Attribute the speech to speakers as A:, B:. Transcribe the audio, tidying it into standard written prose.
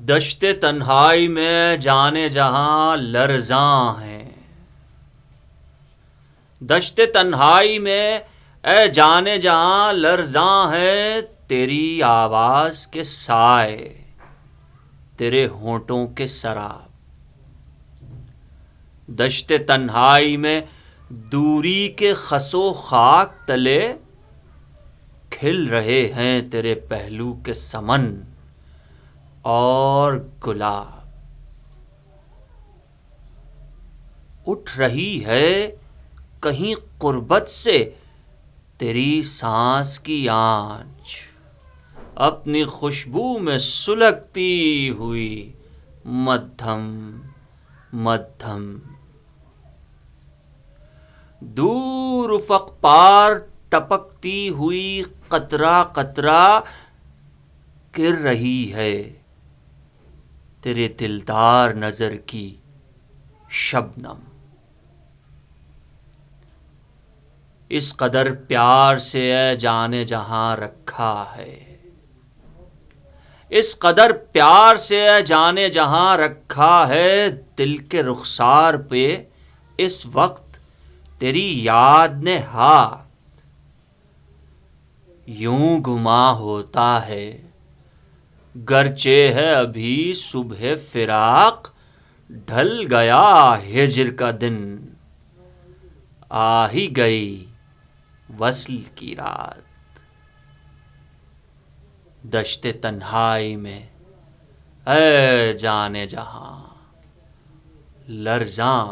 A: دشت تنہائی میں جانے جہاں لرزاں ہیں، دشت تنہائی میں اے جانے جہاں لرزاں ہے، تیری آواز کے سائے، تیرے ہونٹوں کے سراب۔ دشت تنہائی میں دوری کے خس و خاک تلے کھل رہے ہیں تیرے پہلو کے سمن اور گلاب۔ اٹھ رہی ہے کہیں قربت سے تیری سانس کی آنچ، اپنی خوشبو میں سلگتی ہوئی مدھم مدھم۔ دور افق پار ٹپکتی ہوئی قطرہ قطرہ گر رہی ہے تیرے دلدار نظر کی شبنم۔ اس قدر پیار سے اے جانے جہاں رکھا ہے، اس قدر پیار سے اے جانے جہاں رکھا ہے، دل کے رخسار پہ اس وقت تیری یاد نے ہاتھ یوں گما ہوتا ہے، گرچہ ہے ابھی صبح فراق، ڈھل گیا ہجر کا دن، آ ہی گئی وصل کی رات۔ دشت تنہائی میں اے جانے جہاں لرزاں